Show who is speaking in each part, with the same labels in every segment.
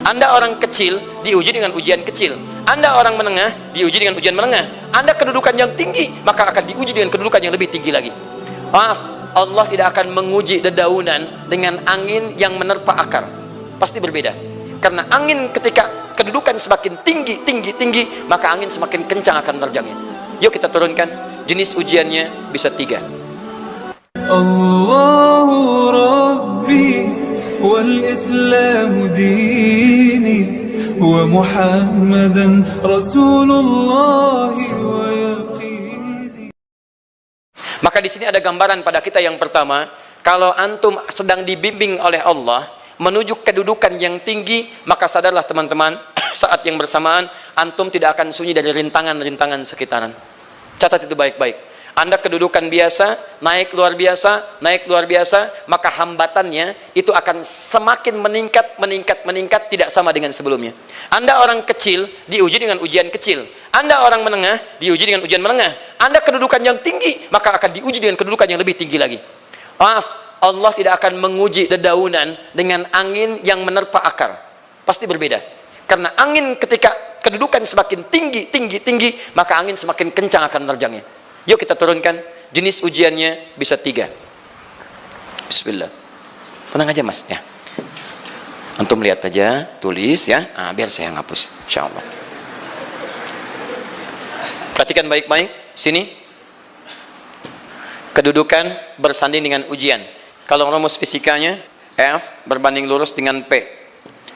Speaker 1: Anda orang kecil diuji dengan ujian kecil. Anda orang menengah diuji dengan ujian menengah. Anda kedudukan yang tinggi, maka akan diuji dengan kedudukan yang lebih tinggi lagi. Maaf, Allah tidak akan menguji dedaunan dengan angin yang menerpa akar. Pasti berbeda. Karena angin ketika kedudukan semakin tinggi, maka angin semakin kencang akan menerjangnya. Yuk kita turunkan. Jenis ujiannya bisa 3.
Speaker 2: Allahu Rabbi wal-Islam dini wa Muhammadan Rasulullah wa yaqini.
Speaker 1: Maka di sini ada gambaran pada kita yang pertama, kalau antum sedang dibimbing oleh Allah menuju kedudukan yang tinggi, maka sadarlah teman-teman, saat yang bersamaan antum tidak akan sunyi dari rintangan-rintangan sekitaran. Catat itu baik-baik. Anda kedudukan biasa, naik luar biasa, maka hambatannya itu akan semakin meningkat, tidak sama dengan sebelumnya. Anda orang kecil diuji dengan ujian kecil. Anda orang menengah diuji dengan ujian menengah. Anda kedudukan yang tinggi, maka akan diuji dengan kedudukan yang lebih tinggi lagi. Maaf, Allah tidak akan menguji dedaunan dengan angin yang menerpa akar. Pasti berbeda. Karena angin ketika kedudukan semakin tinggi, maka angin semakin kencang akan menerjangnya. Yuk kita turunkan. Jenis ujiannya bisa 3. Bismillah. Tenang aja mas ya. Antum lihat aja, tulis ya. Biar saya ngapus, insyaallah. Perhatikan baik-baik. Sini. Kedudukan bersanding dengan ujian. Kalau rumus fisikanya, F berbanding lurus dengan P.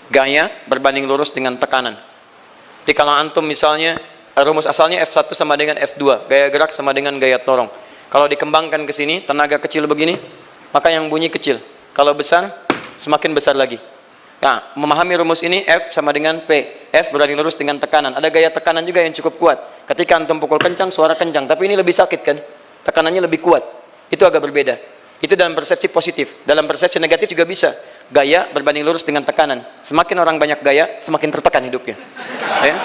Speaker 1: Gaya berbanding lurus dengan tekanan. Jadi kalau antum misalnya rumus asalnya F1 sama dengan F2, gaya gerak sama dengan gaya torong. Kalau dikembangkan ke sini, tenaga kecil begini, maka yang bunyi kecil. Kalau besar, semakin besar lagi. Nah, memahami rumus ini, F sama dengan P. F berbanding lurus dengan tekanan. Ada gaya tekanan juga yang cukup kuat. Ketika antum pukul kencang, suara kencang. Tapi ini lebih sakit kan? Tekanannya lebih kuat. Itu agak berbeda. Itu dalam persepsi positif. Dalam persepsi negatif juga bisa. Gaya berbanding lurus dengan tekanan. Semakin orang banyak gaya, semakin tertekan hidupnya. Ya?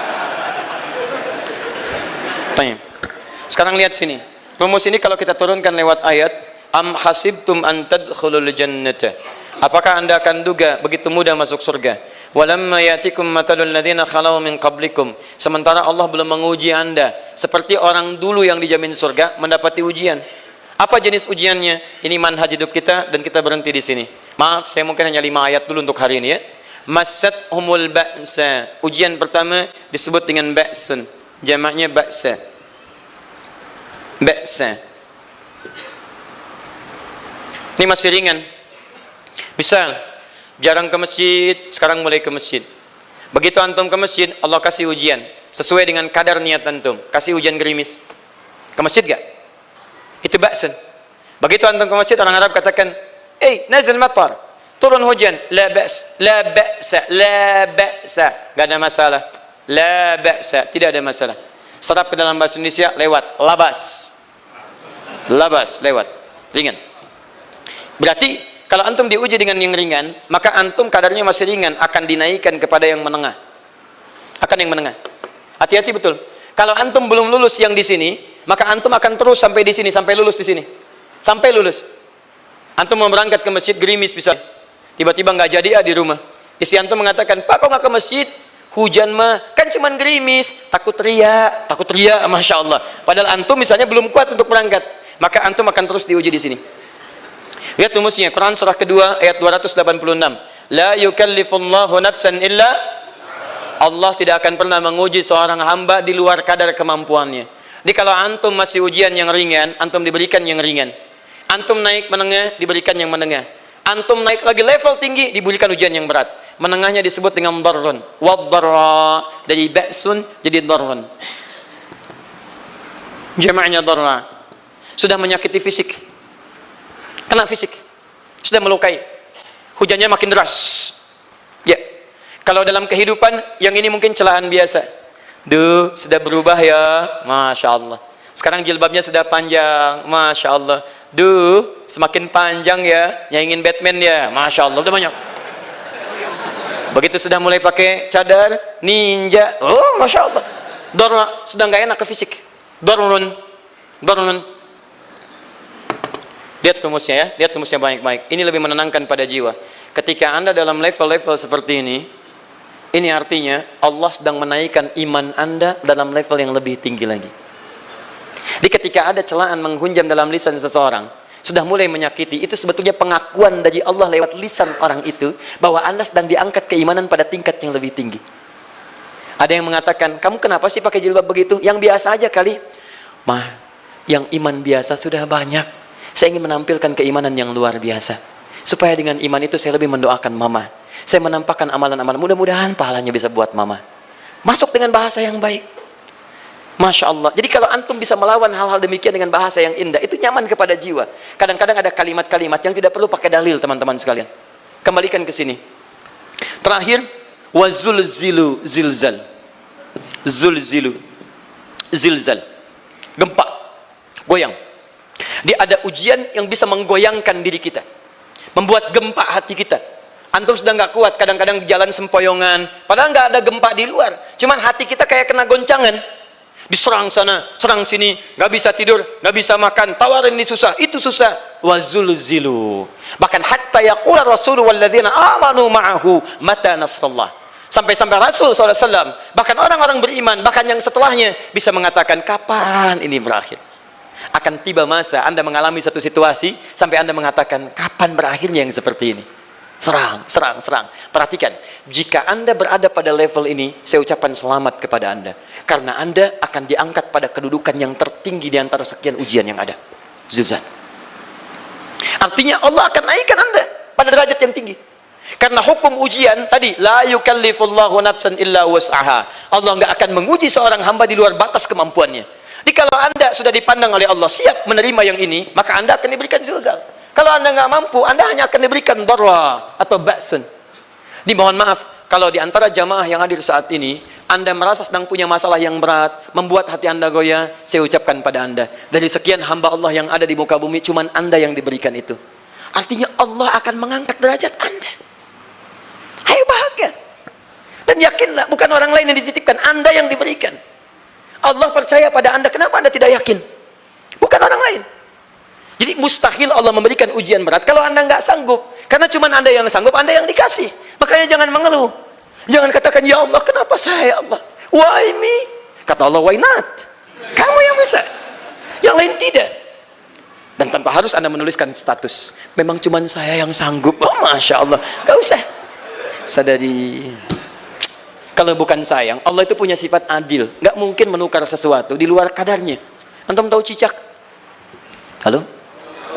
Speaker 1: Sekarang lihat sini. Rumus ini kalau kita turunkan lewat ayat, am hasibtum an tadkhulul jannata. Apakah Anda akan duga begitu mudah masuk surga? Walamma yatikum matalul ladzina khalau min qablikum. Sementara Allah belum menguji Anda seperti orang dulu yang dijamin surga mendapati ujian. Apa jenis ujiannya? Ini manhaj hidup kita dan kita berhenti di sini. Maaf, saya mungkin hanya 5 ayat dulu untuk hari ini ya. Massat-humul ba'sa. Ujian pertama disebut dengan ba'sun. Jamaknya ba'sa. Ba'sa. Ini masih ringan. Misal, jarang ke masjid, sekarang mulai ke masjid. Begitu antum ke masjid, Allah kasih ujian sesuai dengan kadar niat antum. Kasih hujan gerimis. Ke masjid gak? Itu ba'sun. Begitu antum ke masjid, orang Arab katakan, nazil matar. Turun hujan. La ba's, la ba'sa, la ba'sa. Gak ada masalah. La ba'sa, tidak ada masalah. Serap ke dalam bahasa Indonesia lewat labas. Labas lewat. Ringan. Berarti kalau antum diuji dengan yang ringan, maka antum kadarnya masih ringan, akan dinaikkan kepada yang menengah. Akan yang menengah. Hati-hati betul. Kalau antum belum lulus yang di sini, maka antum akan terus sampai di sini, sampai lulus di sini. Sampai lulus. Antum mau berangkat ke masjid gerimis bisa. Tiba-tiba nggak jadi di rumah. Istri antum mengatakan, "Pak, kok nggak ke masjid? Hujan mah kan cuman gerimis." Takut teriak, masya Allah. Padahal antum misalnya belum kuat untuk berangkat, maka antum akan terus diuji di sini. Lihat rumusnya, Quran surah kedua ayat 286. La yukallifullahu nafsan illa. Allah tidak akan pernah menguji seorang hamba di luar kadar kemampuannya. Jadi kalau antum masih ujian yang ringan, antum diberikan yang ringan. Antum naik menengah, diberikan yang menengah. Antum naik lagi level tinggi, diberikan ujian yang berat. Menengahnya disebut dengan darrun. Wad-darra, dari ba'sun jadi darrun. Jamaknya darra. Sudah menyakiti fisik. Kena fisik. Sudah melukai. Hujannya makin deras. Ya. Kalau dalam kehidupan, yang ini mungkin celaan biasa. Duh, sudah berubah ya. Masya Allah. Sekarang jilbabnya sudah panjang. Masya Allah. Duh, semakin panjang ya. Nyaingin Batman ya. Masya Allah. Udah banyak. Begitu sudah mulai pakai cadar, ninja. Oh, Masya Allah. Darra, sudah nggak enak ke fisik. Darrun. Darrun. Lihat rumusnya ya. Lihat rumusnya baik-baik. Ini lebih menenangkan pada jiwa. Ketika Anda dalam level-level seperti ini, Ini artinya Allah sedang menaikkan iman Anda dalam level yang lebih tinggi lagi. Jadi ketika ada celaan menghunjam dalam lisan seseorang, sudah mulai menyakiti, itu sebetulnya pengakuan dari Allah lewat lisan orang itu, bahwa Anda sedang diangkat keimanan pada tingkat yang lebih tinggi. Ada yang mengatakan, kamu kenapa sih pakai jilbab begitu? Yang biasa aja kali. Mah, yang iman biasa sudah banyak. Saya ingin menampilkan keimanan yang luar biasa. Supaya dengan iman itu saya lebih mendoakan mama. Saya menampakkan amalan-amalan, mudah-mudahan pahalanya bisa buat mama. Masuk dengan bahasa yang baik. Masya Allah. Jadi kalau antum bisa melawan hal-hal demikian dengan bahasa yang indah, itu nyaman kepada jiwa. Kadang-kadang ada kalimat-kalimat yang tidak perlu pakai dalil, teman-teman sekalian. Kembalikan ke sini. Terakhir, wazulzilu zilzal. Zulzilu zilzal. Gempa, goyang. Dia ada ujian yang bisa menggoyangkan diri kita, membuat gempa hati kita. Antum sudah nggak kuat, kadang-kadang jalan sempoyongan, padahal nggak ada gempa di luar, cuman hati kita kayak kena goncangan, diserang sana, serang sini, nggak bisa tidur, nggak bisa makan, tawarin ini susah, itu susah. Wazulzilu, bahkan hatta yaqula Rasulullah walladzina amanu ma'ahu mata nasrullah, sampai-sampai Rasul SAW, bahkan orang-orang beriman, bahkan yang setelahnya bisa mengatakan, kapan ini berakhir? Akan tiba masa Anda mengalami satu situasi sampai Anda mengatakan, kapan berakhirnya yang seperti ini? Serang, serang, serang. Perhatikan, jika Anda berada pada level ini, saya ucapkan selamat kepada Anda, karena Anda akan diangkat pada kedudukan yang tertinggi di antara sekian ujian yang ada. Zilzal. Artinya Allah akan naikkan Anda pada derajat yang tinggi. Karena hukum ujian tadi, la yukallifullahu nafsan illa wus'aha. Allah nggak akan menguji seorang hamba di luar batas kemampuannya. Jadi kalau Anda sudah dipandang oleh Allah siap menerima yang ini, maka Anda akan diberikan zilzal. Kalau Anda nggak mampu, Anda hanya akan diberikan darra atau ba'sun. Dimohon maaf, kalau di antara jamaah yang hadir saat ini, Anda merasa sedang punya masalah yang berat, membuat hati Anda goyah, saya ucapkan pada Anda, dari sekian hamba Allah yang ada di muka bumi, cuman Anda yang diberikan itu. Artinya Allah akan mengangkat derajat Anda. Ayo bahagia. Dan yakinlah, bukan orang lain yang dititipkan, Anda yang diberikan. Allah percaya pada Anda, kenapa Anda tidak yakin? Bukan orang lain. Jadi mustahil Allah memberikan ujian berat kalau Anda nggak sanggup. Karena cuma Anda yang sanggup, Anda yang dikasih. Makanya jangan mengeluh. Jangan katakan, ya Allah, kenapa saya, ya Allah? Why me? Kata Allah, why not? Kamu yang bisa. Yang lain tidak. Dan tanpa harus Anda menuliskan status. Memang cuma saya yang sanggup. Oh, Masya Allah. Gak usah. Sadari. Kalau bukan sayang, Allah itu punya sifat adil. Nggak mungkin menukar sesuatu di luar kadarnya. Antum tahu cicak? Halo?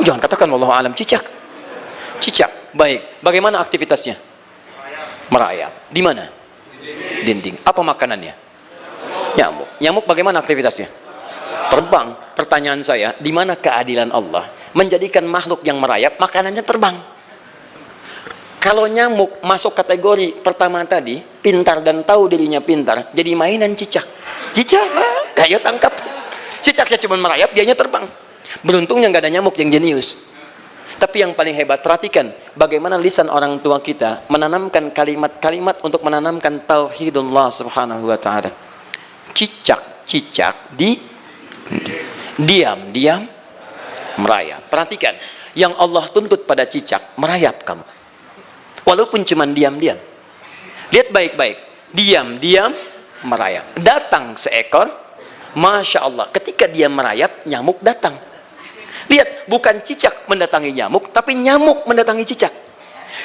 Speaker 1: Jangan katakan wallahu alam, cicak. Cicak, baik. Bagaimana aktivitasnya? Merayap. Di mana? Dinding. Apa makanannya? Nyamuk. Nyamuk bagaimana aktivitasnya? Terbang. Pertanyaan saya, di mana keadilan Allah menjadikan makhluk yang merayap makanannya terbang? Kalau nyamuk masuk kategori pertama tadi, pintar dan tahu dirinya pintar, jadi mainan cicak. Cicak, ayo tangkap. Cicaknya cuma merayap, dianya terbang. Beruntungnya nggak ada nyamuk yang jenius. Tapi yang paling hebat, perhatikan bagaimana lisan orang tua kita menanamkan kalimat-kalimat untuk menanamkan tauhidullah subhanahu wa ta'ala. Cicak-cicak diam-diam merayap. Perhatikan, yang Allah tuntut pada cicak, merayap kamu. Walaupun cuma diam-diam. Lihat baik-baik, diam-diam merayap. Datang seekor, Masya Allah, ketika dia merayap, nyamuk datang. Lihat, bukan cicak mendatangi nyamuk, tapi nyamuk mendatangi cicak.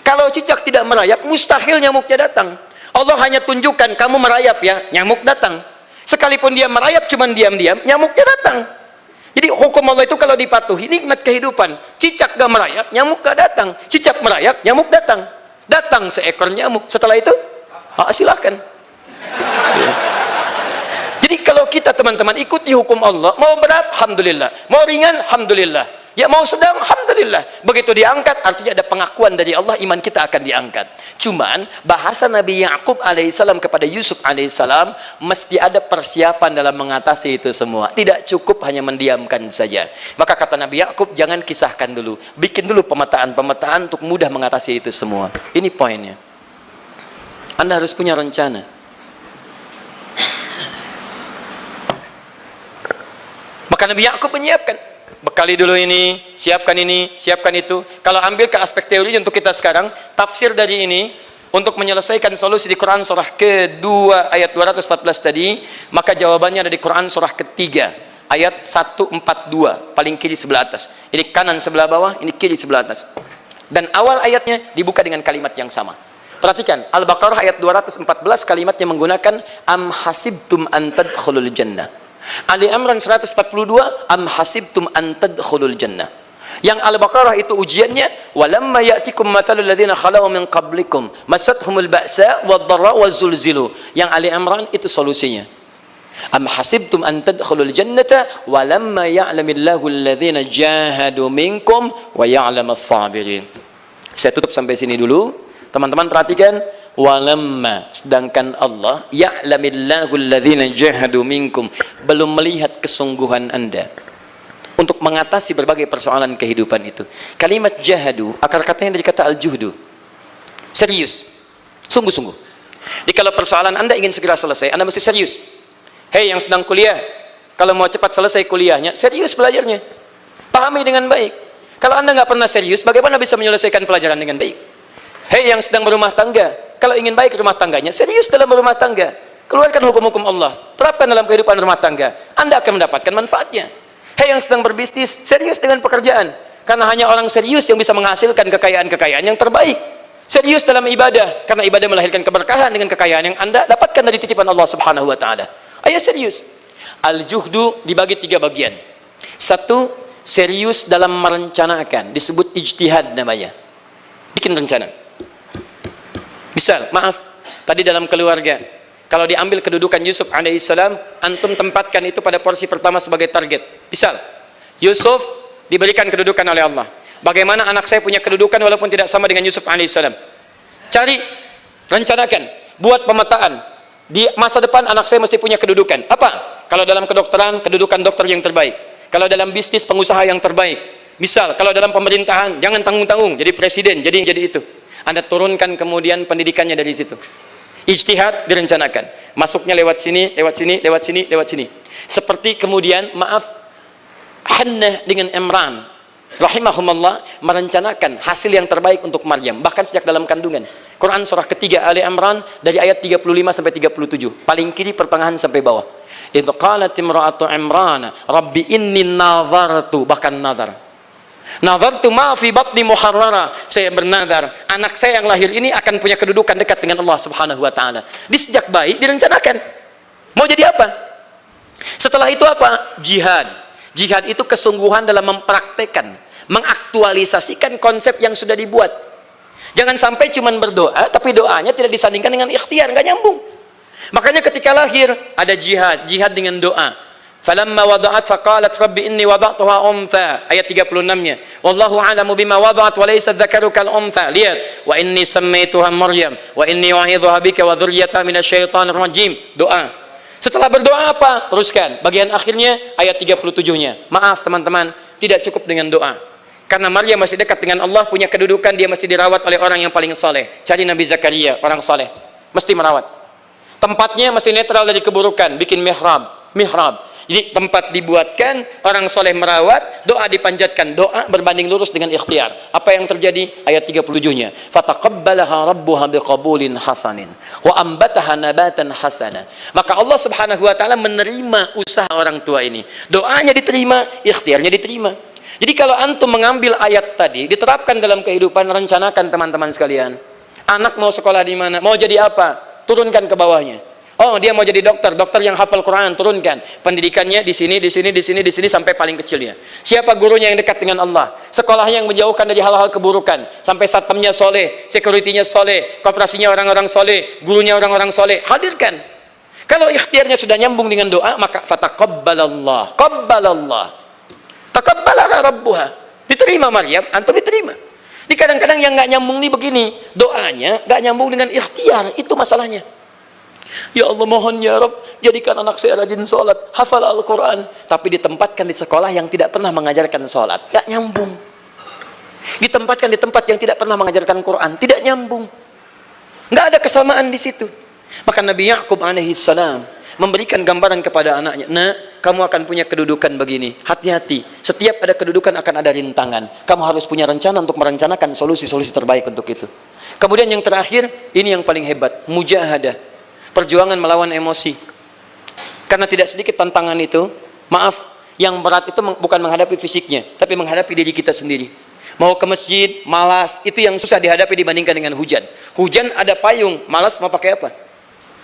Speaker 1: Kalau cicak tidak merayap, mustahil nyamuknya datang. Allah hanya tunjukkan, kamu merayap ya, nyamuk datang. Sekalipun dia merayap, cuman diam-diam, nyamuknya datang. Jadi hukum Allah itu kalau dipatuhi, nikmat kehidupan. Cicak gak merayap, nyamuk gak datang. Cicak merayap, nyamuk datang. Datang seekor nyamuk. Setelah itu, silahkan. Jadi kalau kita teman-teman ikuti hukum Allah, mau berat, alhamdulillah, mau ringan, alhamdulillah, ya mau sedang, alhamdulillah. Begitu diangkat, artinya ada pengakuan dari Allah, iman kita akan diangkat. Cuman bahasa Nabi Ya'qub alaihissalam kepada Yusuf alaihissalam, mesti ada persiapan dalam mengatasi itu semua. Tidak cukup hanya mendiamkan saja. Maka kata Nabi Ya'qub, jangan kisahkan dulu, bikin dulu pemetaan-pemetaan untuk mudah mengatasi itu semua. Ini poinnya. Anda harus punya rencana. Maka Nabi Ya'qub menyiapkan, bekali dulu ini, siapkan itu. Kalau ambil ke aspek teori untuk kita sekarang, tafsir dari ini untuk menyelesaikan solusi di Quran surah kedua ayat 214 tadi, maka jawabannya ada di Quran surah ketiga ayat 142, paling kiri sebelah atas. Ini kanan sebelah bawah, ini kiri sebelah atas. Dan awal ayatnya dibuka dengan kalimat yang sama. Perhatikan, Al-Baqarah ayat 214 kalimatnya menggunakan am hasibtum an tadkhulul jannah. Ali Imran 142 am hasibtum an tadkhulul jannah. Yang Al-Baqarah itu ujiannya walamma ya'tikum mathalul ladzina khalau min qablikum masathumul ba'sa wad-dharra waz-zulzilu. Yang Ali Imran itu solusinya. Am hasibtum an tadkhulul jannata walamma ya'lamillahu alladzina jahadu minkum wa ya'lamas sabirin. Saya tutup sampai sini dulu. Teman-teman perhatikan, walamma, sedangkan Allah ya'lamillahu alladzina jahadu minkum, belum melihat kesungguhan Anda untuk mengatasi berbagai persoalan kehidupan itu. Kalimat jahadu akar katanya dari kata al-juhdu, serius, sungguh-sungguh. Jadi kalau persoalan Anda ingin segera selesai, Anda mesti serius. Hei yang sedang kuliah, kalau mau cepat selesai kuliahnya, serius belajarnya, pahami dengan baik. Kalau Anda nggak pernah serius, bagaimana bisa menyelesaikan pelajaran dengan baik? Hei yang sedang berumah tangga, kalau ingin baik rumah tangganya, serius dalam berumah tangga, keluarkan hukum-hukum Allah, terapkan dalam kehidupan rumah tangga, Anda akan mendapatkan manfaatnya. Hei yang sedang berbisnis, serius dengan pekerjaan, karena hanya orang serius yang bisa menghasilkan kekayaan-kekayaan yang terbaik. Serius dalam ibadah, karena ibadah melahirkan keberkahan dengan kekayaan yang Anda dapatkan dari titipan Allah Subhanahu wa taala. Ayo serius. Al-juhdu dibagi 3 bagian. 1, serius dalam merencanakan, disebut ijtihad namanya. Bikin rencana. Misal, maaf, tadi dalam keluarga, kalau diambil kedudukan Yusuf alaihissalam, antum tempatkan itu pada porsi pertama sebagai target. Misal, Yusuf diberikan kedudukan oleh Allah. Bagaimana anak saya punya kedudukan walaupun tidak sama dengan Yusuf alaihissalam? Cari, rencanakan, buat pemetaan. Di masa depan anak saya mesti punya kedudukan. Apa? Kalau dalam kedokteran, kedudukan dokter yang terbaik. Kalau dalam bisnis, pengusaha yang terbaik. Misal, kalau dalam pemerintahan, jangan tanggung-tanggung, jadi presiden, jadi itu. Anda turunkan kemudian pendidikannya dari situ. Ijtihad direncanakan. Masuknya lewat sini, lewat sini, lewat sini, lewat sini. Seperti kemudian, maaf, Hannah dengan Imran, rahimahumullah, merencanakan hasil yang terbaik untuk Maryam. Bahkan sejak dalam kandungan. Quran surah ketiga Ali Imran, dari ayat 35 sampai 37. Paling kiri pertengahan sampai bawah. Idh qalat imra'atu Imran, Rabbi inni nazartu, bahkan nazar. Nazartu ma fi batni muharrara, saya bernazar anak saya yang lahir ini akan punya kedudukan dekat dengan Allah Subhanahu wa taala. Di sejak bayi direncanakan. Mau jadi apa? Setelah itu apa? Jihad. Jihad itu kesungguhan dalam mempraktekkan, mengaktualisasikan konsep yang sudah dibuat. Jangan sampai cuman berdoa tapi doanya tidak disandingkan dengan ikhtiar, enggak nyambung. Makanya ketika lahir ada jihad, jihad dengan doa. Falamma wada'at saqalat rabbi inni wada'tuha untha, ayat 36-nya. Wallahu a'lamu bima wada'at wa laysa dzakaru kal untha. Lihat, wa inni sammaituha Maryam wa inni u'idzuha bika wa dzurriyyataha minasyaitonir rajim. Doa. Setelah berdoa apa? Teruskan. Bagian akhirnya ayat 37-nya. Maaf teman-teman, tidak cukup dengan doa. Karena Maryam masih dekat dengan Allah, punya kedudukan, dia mesti dirawat oleh orang yang paling saleh. Cari Nabi Zakaria, orang saleh. Mesti merawat. Tempatnya masih netral dari keburukan, bikin mihrab. Jadi tempat dibuatkan, orang soleh merawat, doa dipanjatkan, doa berbanding lurus dengan ikhtiar. Apa yang terjadi? Ayat 37-nya. Fataqabbalaha rabbuha biqabulin hasanin wa ambataha nabatan hasana. Maka Allah Subhanahu wa taala menerima usaha orang tua ini. Doanya diterima, ikhtiarnya diterima. Jadi kalau antum mengambil ayat tadi, diterapkan dalam kehidupan, rencanakan teman-teman sekalian. Anak mau sekolah di mana? Mau jadi apa? Turunkan ke bawahnya. Oh, dia mau jadi dokter, dokter yang hafal Quran, turunkan. Pendidikannya di sini, di sini, di sini, di sini sampai paling kecilnya. Siapa gurunya yang dekat dengan Allah? Sekolahnya yang menjauhkan dari hal-hal keburukan, sampai satpamnya soleh, securitynya soleh, koperasinya orang-orang soleh, gurunya orang-orang soleh. Hadirkan. Kalau ikhtiarnya sudah nyambung dengan doa, maka fataqabbalallah, qabbalallah. Taqabbalaha rabbuha. Diterima Maryam, antum diterima. Di kadang-kadang yang nggak nyambung nih begini, doanya nggak nyambung dengan ikhtiar, itu masalahnya. Ya Allah, mohon ya Rabb, jadikan anak saya rajin sholat, hafal Al-Quran, tapi ditempatkan di sekolah yang tidak pernah mengajarkan sholat, gak nyambung. Ditempatkan di tempat yang tidak pernah mengajarkan Quran, tidak nyambung. Gak ada kesamaan di situ. Maka Nabi Ya'qub alaihissalam memberikan gambaran kepada anaknya, "Nak, kamu akan punya kedudukan begini. Hati-hati. Setiap ada kedudukan akan ada rintangan. Kamu harus punya rencana untuk merencanakan solusi-solusi terbaik untuk itu." Kemudian yang terakhir, ini yang paling hebat, mujahadah. Perjuangan melawan emosi. Karena tidak sedikit tantangan itu, maaf, yang berat itu bukan menghadapi fisiknya, tapi menghadapi diri kita sendiri. Mau ke masjid, malas, itu yang susah dihadapi dibandingkan dengan hujan. Hujan ada payung, malas mau pakai apa?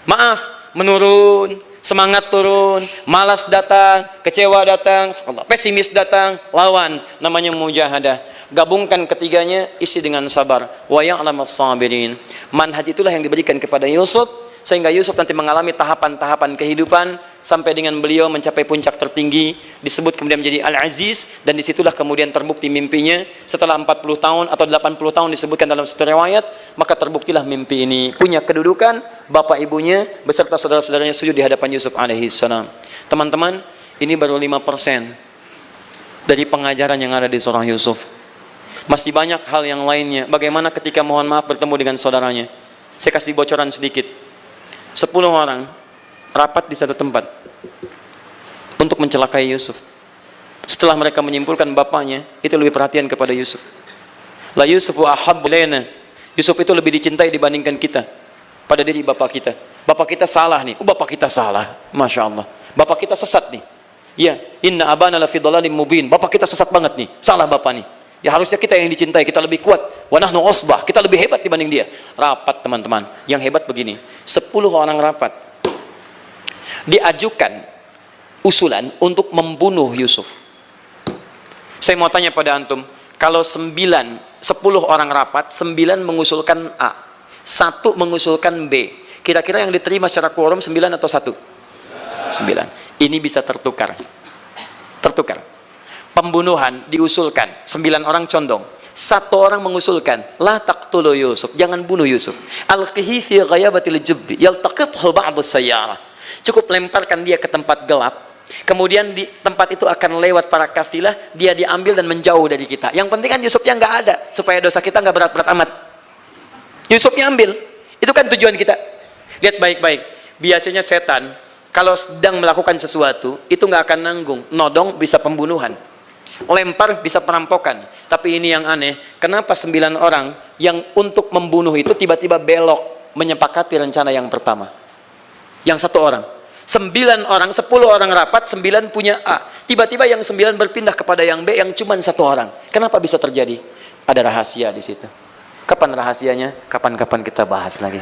Speaker 1: Maaf, menurun, semangat turun, malas datang, kecewa datang, pesimis datang, lawan, namanya mujahadah. Gabungkan ketiganya, isi dengan sabar. Wa ya'lamas sabirin. Manhaj itulah yang diberikan kepada Yusuf, sehingga Yusuf nanti mengalami tahapan-tahapan kehidupan sampai dengan beliau mencapai puncak tertinggi, disebut kemudian menjadi Al-Aziz, dan disitulah kemudian terbukti mimpinya setelah 40 tahun atau 80 tahun disebutkan dalam satu riwayat, maka terbuktilah mimpi ini punya kedudukan, bapak ibunya beserta saudara-saudaranya sujud di hadapan Yusuf alaihissalam. Teman-teman, ini baru 5% dari pengajaran yang ada di surah Yusuf. Masih banyak hal yang lainnya. Bagaimana ketika mohon maaf bertemu dengan saudaranya? Saya kasih bocoran sedikit. 10 orang rapat di satu tempat untuk mencelakai Yusuf. Setelah mereka menyimpulkan bapaknya itu lebih perhatian kepada Yusuf. La Yusufu ahabbu ilaina. Yusuf itu lebih dicintai dibandingkan kita pada diri bapak kita. Bapak kita salah nih. Bapak kita salah. Masya Allah. Bapak kita sesat nih. Ya, inna abana lafi dhalalim mubin. Bapak kita sesat banget nih. Salah bapak nih. Ya harusnya kita yang dicintai, kita lebih kuat. Wa nahnu usbah, kita lebih hebat dibanding dia. Rapat teman-teman. Yang hebat begini, 10 orang rapat. Diajukan usulan untuk membunuh Yusuf. Saya mau tanya pada antum, kalau 10 orang rapat, 9 mengusulkan A, 1 mengusulkan B. Kira-kira yang diterima secara quorum 9 atau 1? 9. Ini bisa tertukar. Tertukar. Pembunuhan diusulkan, 9 orang condong, 1 orang mengusulkan, la taqtulu Yusuf, jangan bunuh Yusuf, alqihi fi ghayabatil jubbi yaltaqithu ba'd as-sayyarah, cukup lemparkan dia ke tempat gelap, kemudian di tempat itu akan lewat para kafilah, dia diambil dan menjauh dari kita. Yang penting kan Yusufnya nggak ada, supaya dosa kita nggak berat-berat amat. Yusufnya ambil, itu kan tujuan kita. Lihat baik-baik, biasanya setan kalau sedang melakukan sesuatu itu nggak akan nanggung, nodong bisa pembunuhan, lempar bisa perampokan. Tapi ini yang aneh, kenapa 9 orang yang untuk membunuh itu tiba-tiba belok menyepakati rencana yang pertama? Yang 1 orang, 9 orang, 10 orang rapat, 9 punya A, tiba-tiba yang 9 berpindah kepada yang B yang cuma 1 orang. Kenapa bisa terjadi? Ada rahasia di situ. Kapan rahasianya? Kapan-kapan kita bahas lagi.